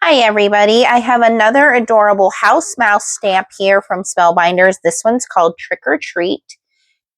Hi everybody, I have another adorable house mouse stamp here from Spellbinders. This one's called Trick or Treat.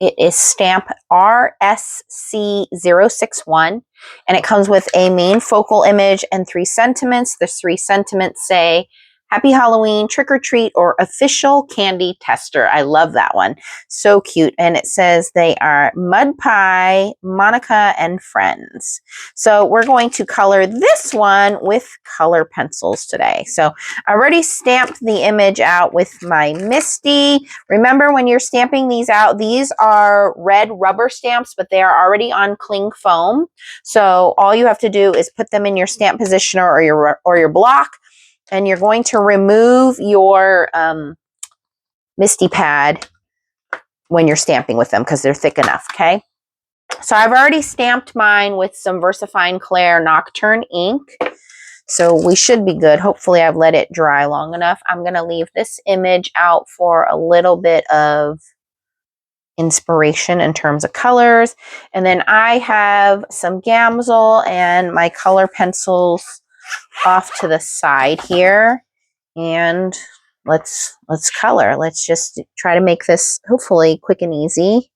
It is stamp RSC061 and it comes with a main focal image and 3 sentiments. The 3 sentiments say Happy Halloween, Trick or Treat, or Official Candy Tester. I love that one. So cute. And it says they are Mud Pie, Monica, and Friends. So we're going to color this one with color pencils today. So I already stamped the image out with my Misty. Remember, when you're stamping these out, these are red rubber stamps, but they are already on cling foam. So all you have to do is put them in your stamp positioner or your block, and you're going to remove your Misty pad when you're stamping with them because they're thick enough, okay? So I've already stamped mine with some VersaFine Clair Nocturne ink. So we should be good. Hopefully I've let it dry long enough. I'm going to leave this image out for a little bit of inspiration in terms of colors. And then I have some Gamsol and my color pencils off to the side here. And let's color. Let's just try to make this hopefully quick and easy.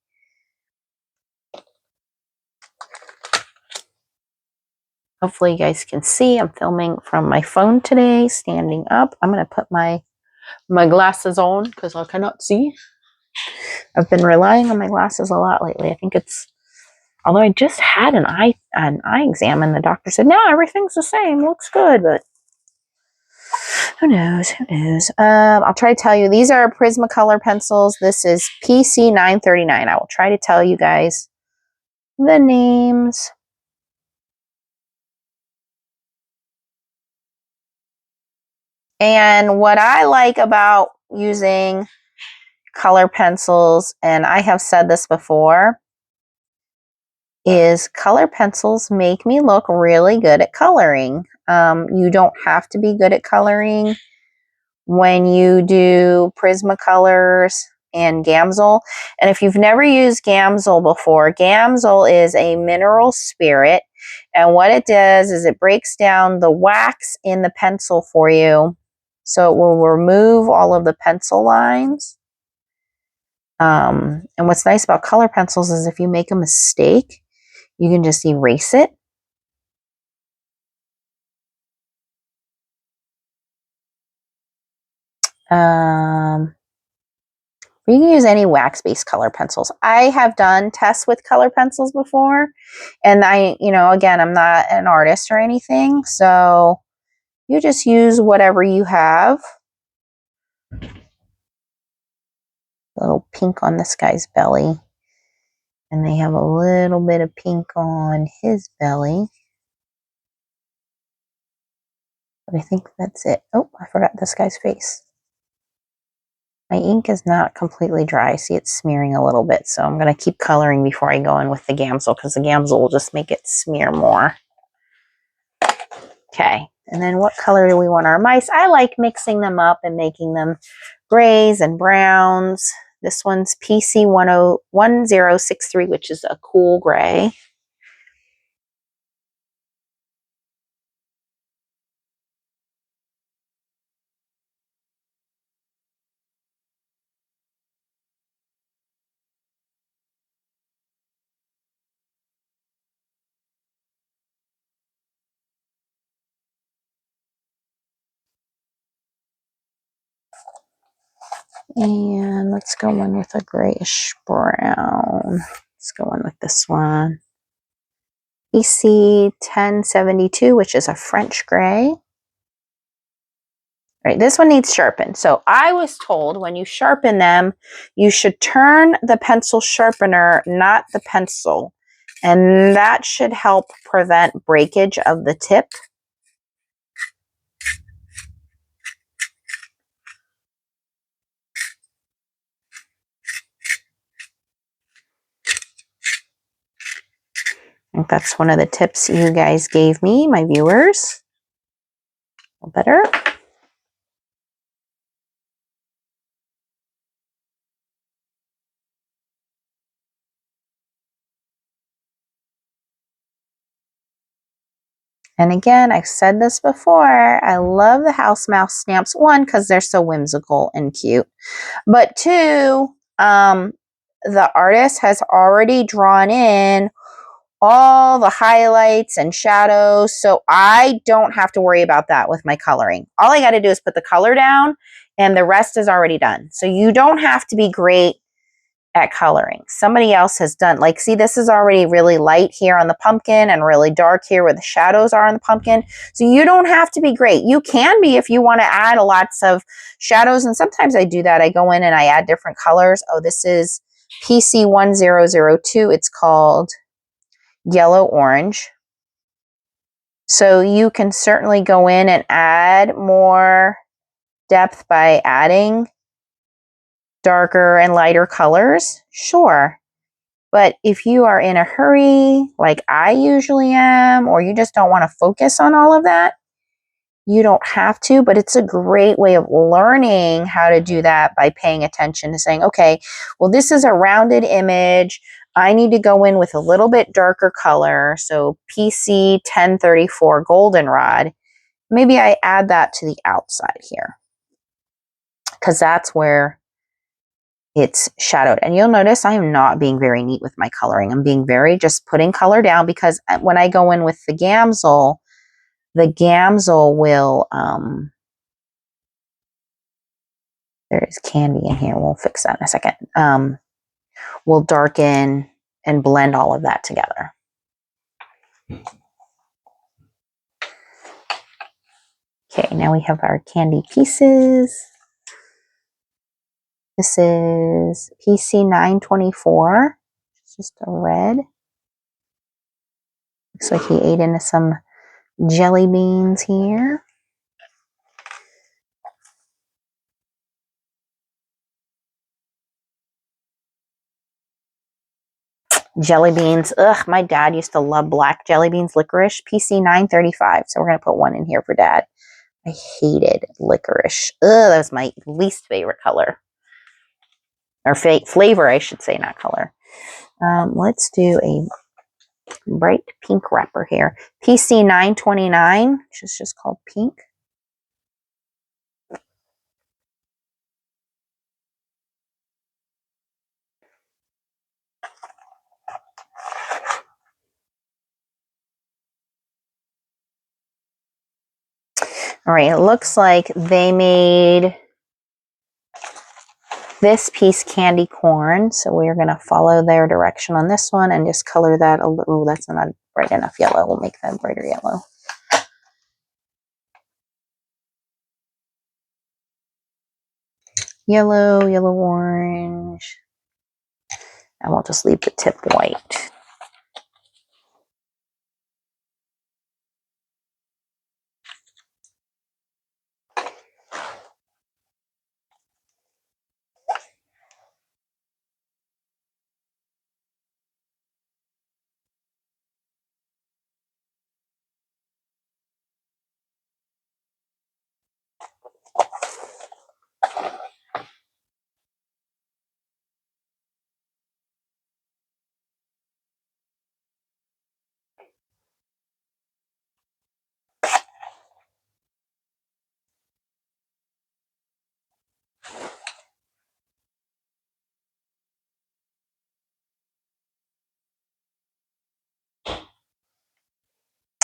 Hopefully you guys can see I'm filming from my phone today, standing up. I'm going to put my glasses on because I cannot see. I've been relying on my glasses a lot lately. I think it's, although I just had an eye exam and the doctor said, no, everything's the same, looks good, but who knows, who knows. I'll try to tell you, these are Prismacolor pencils. This is PC 939. I will try to tell you guys the names. And what I like about using color pencils, and I have said this before, is color pencils make me look really good at coloring. You don't have to be good at coloring when you do Prismacolors and Gamsol. And if you've never used Gamsol before, Gamsol is a mineral spirit. And what it does is it breaks down the wax in the pencil for you. So it will remove all of the pencil lines. And what's nice about color pencils is if you make a mistake, you can just erase it. You can use any wax-based color pencils. I have done tests with color pencils before, and again, I'm not an artist or anything, so you just use whatever you have. A little pink on this guy's belly, and they have a little bit of pink on his belly. But I think that's it. Oh, I forgot this guy's face. My ink is not completely dry. See, it's smearing a little bit, so I'm going to keep coloring before I go in with the Gamsol, because the Gamsol will just make it smear more. Okay, and then what color do we want our mice? I like mixing them up and making them grays and browns. This one's PC 1063, which is a cool gray. And let's go in with a grayish brown. Let's go in with this one. PC 1072, which is a French gray. All right, this one needs sharpened. So I was told when you sharpen them, you should turn the pencil sharpener, not the pencil. And that should help prevent breakage of the tip. I think that's one of the tips you guys gave me, my viewers. A little better. And again, I've said this before, I love the house mouse stamps. One, because they're so whimsical and cute. But two, the artist has already drawn in all the highlights and shadows, so I don't have to worry about that with my coloring. All I got to do is put the color down and the rest is already done. So you don't have to be great at coloring. Somebody else has done, like, see, this is already really light here on the pumpkin and really dark here where the shadows are on the pumpkin. So you don't have to be great. You can be if you want to add lots of shadows, and sometimes I do that. I go in and I add different colors. Oh, this is PC1002. It's called Yellow Orange. So you can certainly go in and add more depth by adding darker and lighter colors, sure. But if you are in a hurry, like I usually am, or you just don't want to focus on all of that, you don't have to, but it's a great way of learning how to do that by paying attention to saying, okay, well, this is a rounded image. I need to go in with a little bit darker color. So PC 1034 goldenrod. Maybe I add that to the outside here because that's where it's shadowed. And you'll notice I am not being very neat with my coloring. I'm being very just putting color down because when I go in with the gamsel will, there is candy in here. We'll fix that in a second. Will darken and blend all of that together. Okay, now we have our candy pieces. This is PC 924. It's just a red. Looks like he ate into some jelly beans here. Jelly beans. Ugh, my dad used to love black jelly beans, licorice. PC 935. So we're going to put one in here for dad. I hated licorice. Ugh, that was my least favorite color. Or flavor, I should say, not color. Let's do a bright pink wrapper here. PC 929, which is just called pink. All right, it looks like they made this piece candy corn, so we're going to follow their direction on this one and just color that a little. That's not bright enough yellow. We'll make that brighter yellow. Yellow, yellow orange. And we'll just leave the tip white.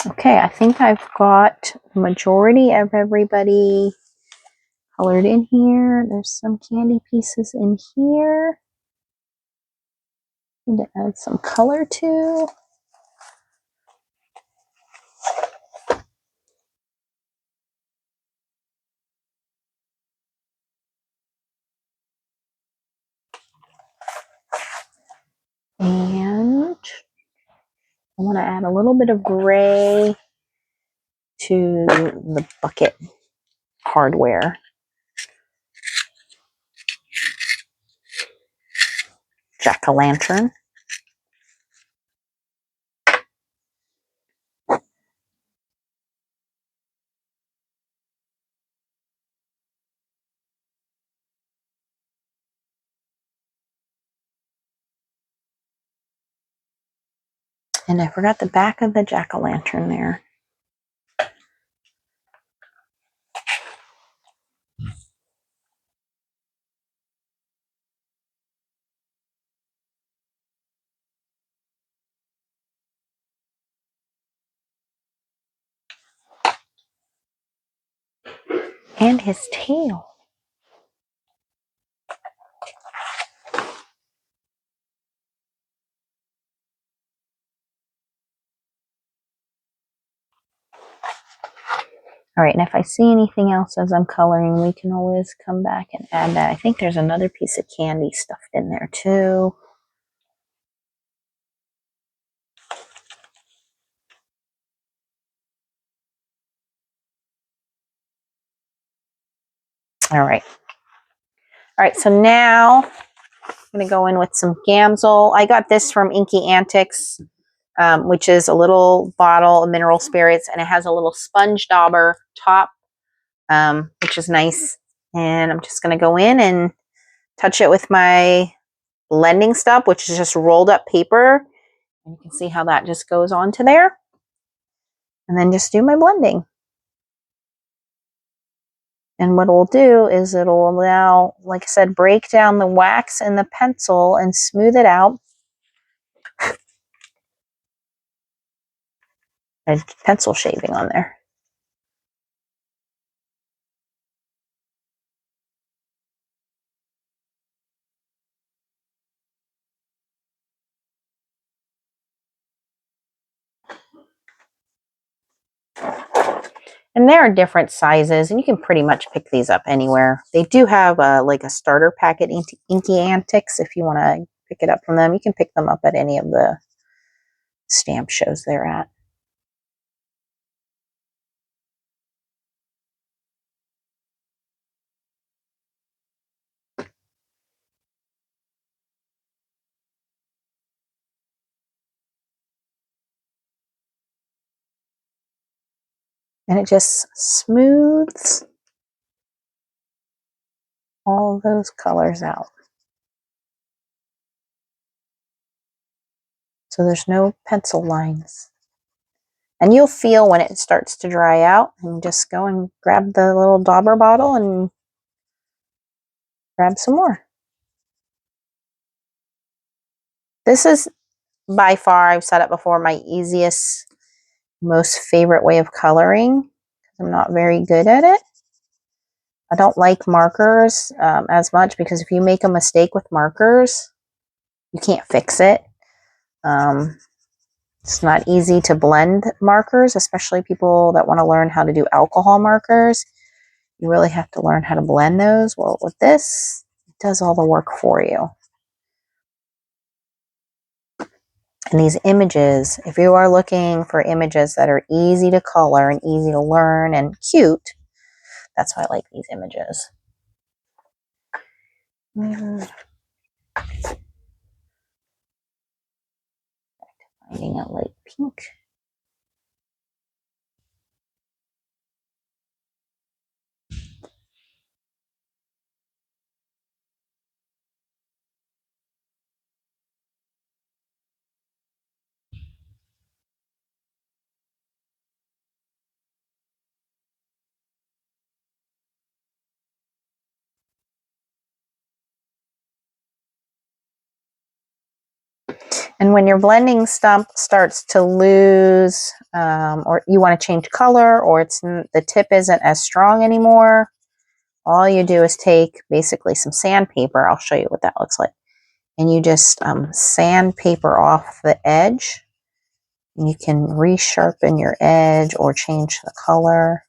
Okay, I think I've got the majority of everybody colored in here. There's some candy pieces in here. Need to add some color to. And I want to add a little bit of gray to the bucket hardware. Jack-o'-lantern. And I forgot the back of the jack-o'-lantern there. And his tail. All right, and if I see anything else as I'm coloring, we can always come back and add that. I think there's another piece of candy stuffed in there too. All right. All right, so now I'm going to go in with some Gamsol. I got this from Inky Antics, which is a little bottle of mineral spirits, and it has a little sponge dauber top, which is nice. And I'm just going to go in and touch it with my blending stuff, which is just rolled up paper. And you can see how that just goes onto there. And then just do my blending. And what it'll do is it'll allow, like I said, break down the wax in the pencil and smooth it out. And pencil shaving on there. And there are different sizes, and you can pretty much pick these up anywhere. They do have like a starter packet, Inky Antics, if you want to pick it up from them. You can pick them up at any of the stamp shows they're at. And it just smooths all those colors out. So there's no pencil lines. And you'll feel when it starts to dry out, and just go and grab the little dauber bottle and grab some more. This is by far, I've said it before, my easiest, most favorite way of coloring. I'm not very good at it. I don't like markers as much, because if you make a mistake with markers, you can't fix it. It's not easy to blend markers, especially people that want to learn how to do alcohol markers. You really have to learn how to blend those. Well, with this, it does all the work for you. And these images, if you are looking for images that are easy to color and easy to learn and cute, that's why I like these images. Finding a light pink. And when your blending stump starts to lose, or you want to change color, or the tip isn't as strong anymore, all you do is take basically some sandpaper. I'll show you what that looks like. And you just sandpaper off the edge. And you can resharpen your edge or change the color.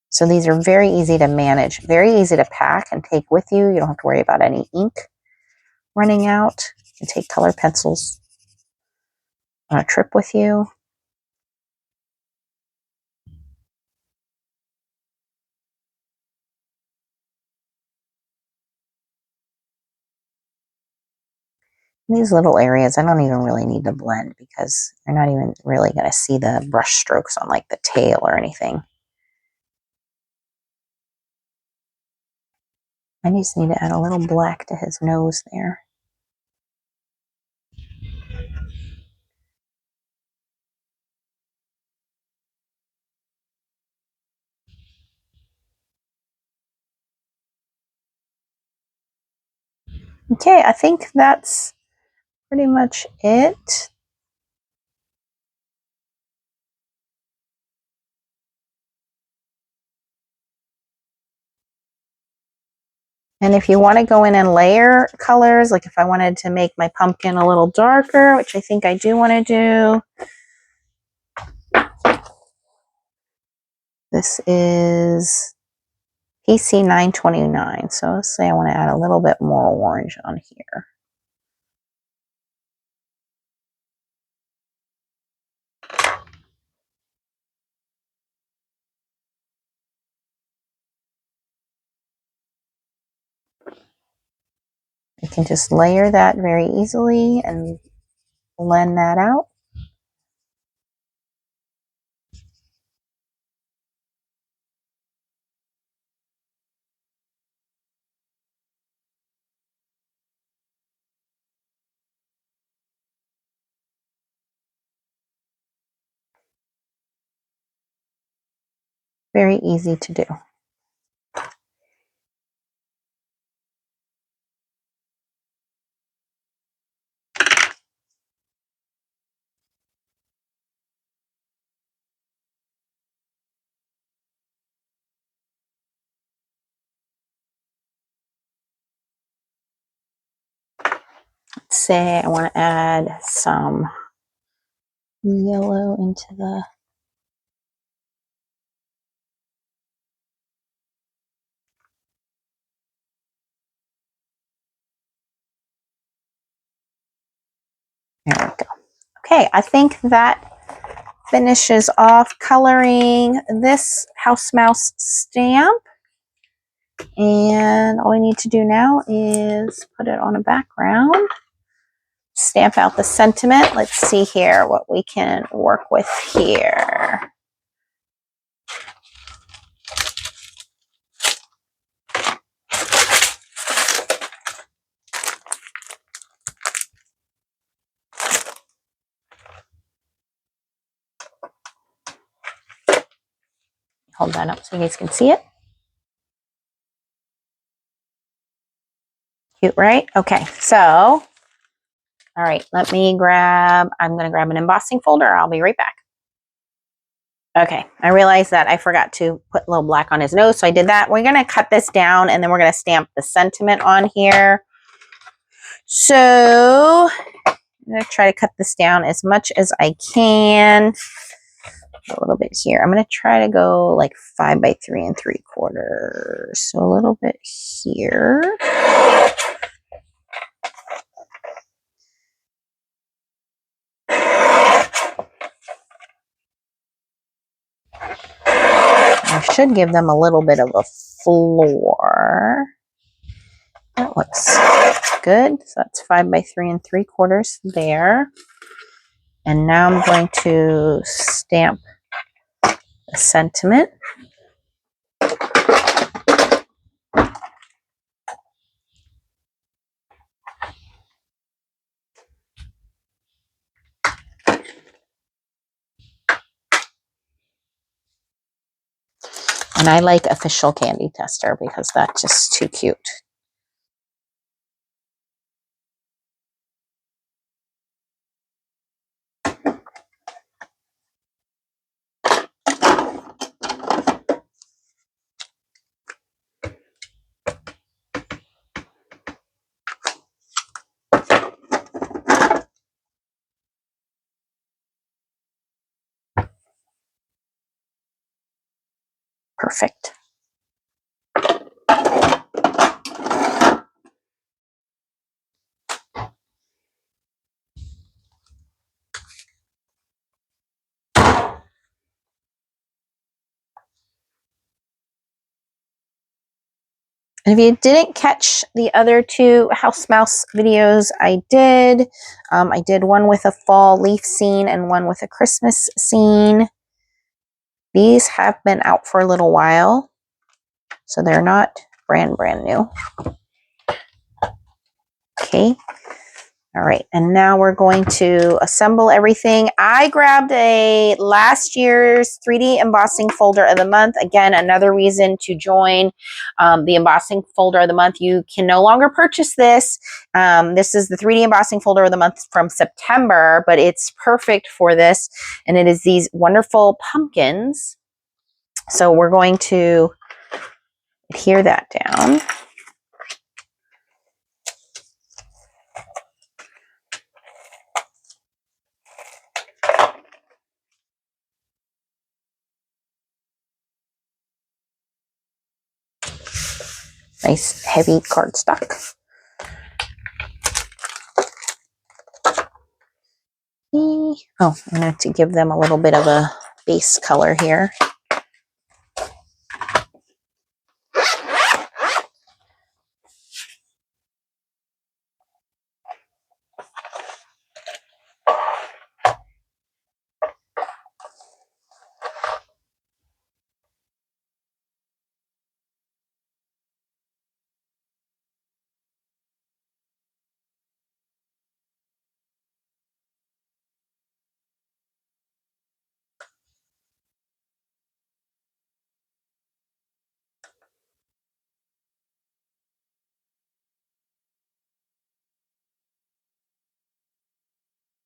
So these are very easy to manage, very easy to pack and take with you. You don't have to worry about any ink running out. You can take color pencils on a trip with you. These little areas, I don't even really need to blend, because you're not even really going to see the brush strokes on like the tail or anything. I just need to add a little black to his nose there. Okay, I think that's pretty much it. And if you want to go in and layer colors, like if I wanted to make my pumpkin a little darker, which I think I do want to do. This is PC 929. So let's say I want to add a little bit more orange on here. You can just layer that very easily and blend that out. Very easy to do. Let's say I want to add some yellow into the there we go. Okay, I think that finishes off coloring this house mouse stamp. And all we need to do now is put it on a background. Stamp out the sentiment. Let's see here what we can work with here. Hold that up so you guys can see it. Cute, right? Okay, so, all right, I'm going to grab an embossing folder. I'll be right back. Okay, I realized that I forgot to put a little black on his nose, so I did that. We're going to cut this down, and then we're going to stamp the sentiment on here. So, I'm going to try to cut this down as much as I can. A little bit here. I'm going to try to go like 5 by 3 3/4. So a little bit here. I should give them a little bit of a floor. That looks good. So that's 5 by 3 3/4 there. And now I'm going to stamp the sentiment. And I like Official Candy Tester because that's just too cute. Perfect. And if you didn't catch the other two house mouse videos I did one with a fall leaf scene and one with a Christmas scene. These have been out for a little while, so they're not brand new. Okay. All right, and now we're going to assemble everything. I grabbed a last year's 3D embossing folder of the month. Again, another reason to join the embossing folder of the month. You can no longer purchase this. This is the 3D embossing folder of the month from September, but it's perfect for this. And it is these wonderful pumpkins. So we're going to adhere that down. Nice heavy cardstock. Oh, I need to give them a little bit of a base color here.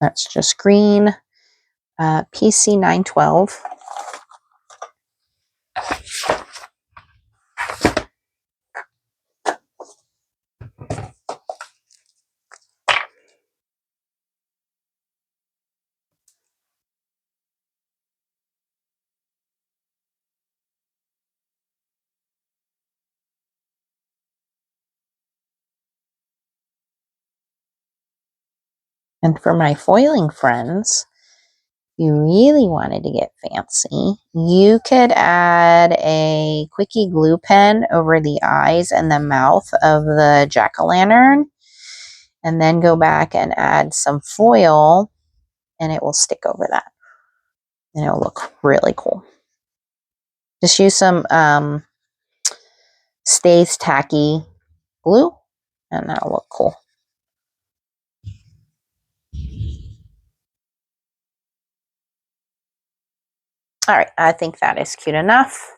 That's just green, PC 912. And for my foiling friends, if you really wanted to get fancy, you could add a quickie glue pen over the eyes and the mouth of the jack-o'-lantern, and then go back and add some foil, and it will stick over that. And it'll look really cool. Just use some Stays Tacky glue, and that'll look cool. All right, I think that is cute enough.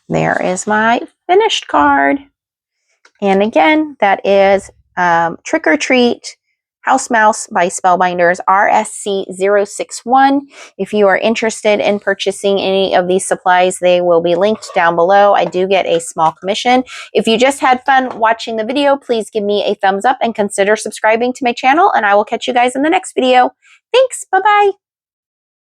There is my finished card. And again, that is Trick or Treat House Mouse by Spellbinders RSC061. If you are interested in purchasing any of these supplies, they will be linked down below. I do get a small commission. If you just had fun watching the video, please give me a thumbs up and consider subscribing to my channel, and I will catch you guys in the next video. Thanks. Bye-bye.